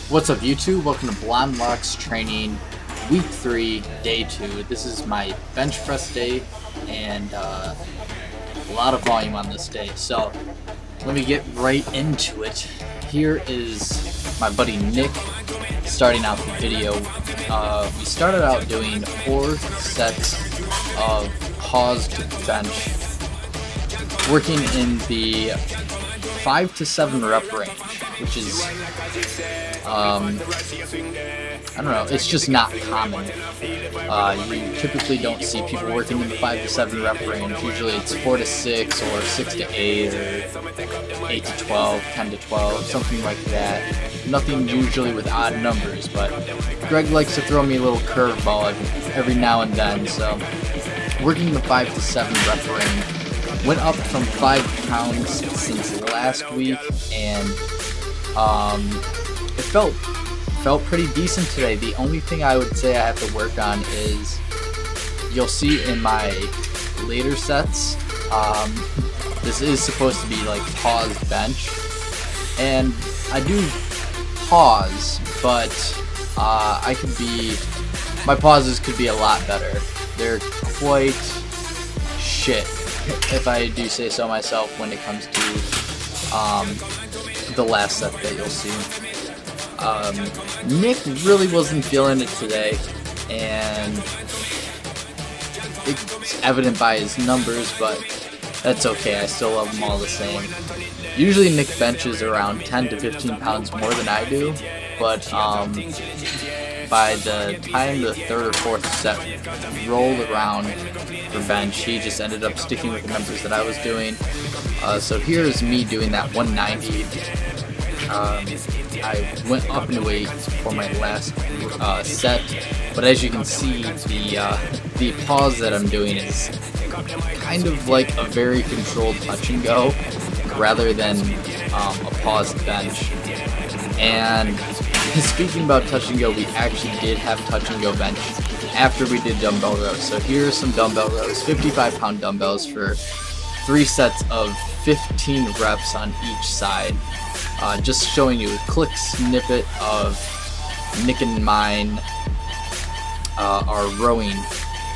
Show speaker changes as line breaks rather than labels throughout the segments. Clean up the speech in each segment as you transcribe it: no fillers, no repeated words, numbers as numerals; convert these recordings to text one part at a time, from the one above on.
What's up YouTube? Welcome to BlondeLocks Training Week 3, Day 2. This is my bench press day and a lot of volume on this day. So let me get right into it. Here is my buddy Nick starting out the video. We started out doing 4 sets of paused bench, working in the 5 to 7 rep range, which is I don't know, it's just not common. You typically don't see people working in the 5 to 7 rep range. Usually it's 4 to 6 or 6 to 8 or 8 to 12, 10 to 12, something like that. Nothing usually with odd numbers, but Greg likes to throw me a little curveball every now and then. So working the 5 to 7 rep range, went up from 5 pounds since last week, and it felt pretty decent today. The only thing I would say I have to work on is, you'll see in my later sets, this is supposed to be like paused bench, and I do pause, but my pauses could be a lot better. They're quite shit, if I do say so myself, when it comes to the last set that you'll see. Nick really wasn't feeling it today, and it's evident by his numbers, but that's okay. I still love them all the same. Usually Nick benches around 10 to 15 pounds more than I do, but by the time the 3rd or 4th set rolled around for bench, he just ended up sticking with the numbers that I was doing. So here's me doing that 190. I went up in weight for my last set, but as you can see, the pause that I'm doing is kind of like a very controlled touch and go, rather than a paused bench. And speaking about touch and go, we actually did have touch and go bench after we did dumbbell rows. So here's some dumbbell rows, 55-pound dumbbells for 3 sets of 15 reps on each side. Just showing you a quick snippet of Nick and mine are rowing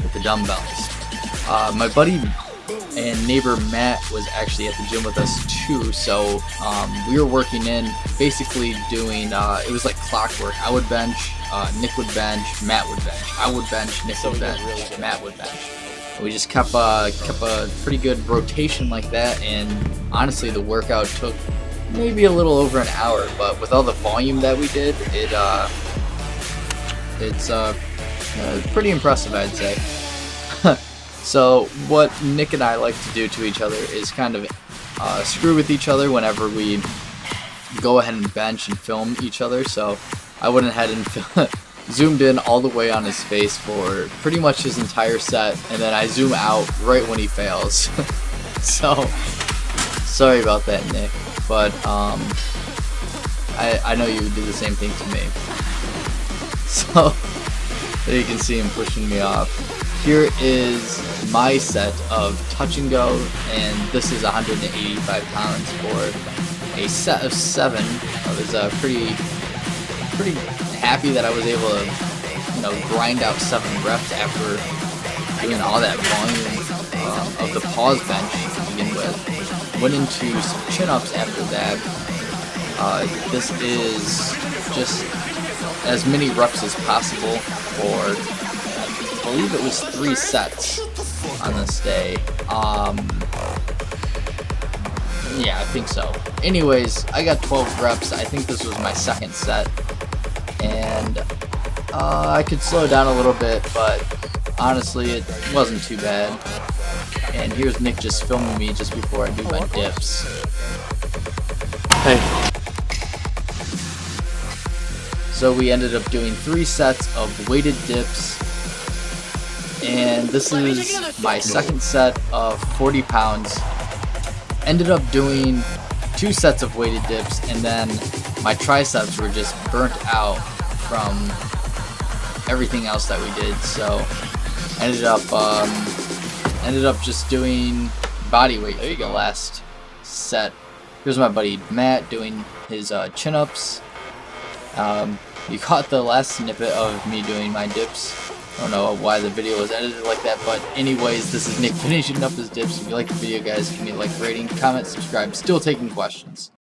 with the dumbbells. My buddy and neighbor Matt was actually at the gym with us too, so we were working in, basically doing, it was like clockwork. I would bench, Nick would bench, Matt would bench. I would bench, Nick would bench, Matt would bench. We just kept a pretty good rotation like that, and honestly the workout took maybe a little over an hour, but with all the volume that we did, it's pretty impressive, I'd say. So what Nick and I like to do to each other is kind of screw with each other whenever we go ahead and bench and film each other. So I went ahead and zoomed in all the way on his face for pretty much his entire set, and then I zoom out right when he fails. So sorry about that, Nick, but I know you would do the same thing to me. So there you can see him pushing me off. Here is my set of touch and go, and this is 185 pounds for a set of 7. I was pretty happy that I was able to, grind out 7 reps after doing all that volume of the pause bench to begin with. Went into some chin-ups after that. This is just as many reps as possible for, I believe it was 3 sets on this day. Yeah, I think so. Anyways, I got 12 reps. I think this was my 2nd set, and I could slow down a little bit, but honestly it wasn't too bad. And here's Nick just filming me just before I do my dips. Hey. So we ended up doing 3 sets of weighted dips, and this is my 2nd set of 40 pounds. Ended up doing 2 sets of weighted dips, and then my triceps were just burnt out from everything else that we did, so ended up just doing body weight for the last set. Here's my buddy Matt doing his chin-ups. You caught the last snippet of me doing my dips. I don't know why the video was edited like that, but anyways, this is Nick finishing up his dips. If you like the video, guys, give me a like, rating, comment, subscribe. Still taking questions.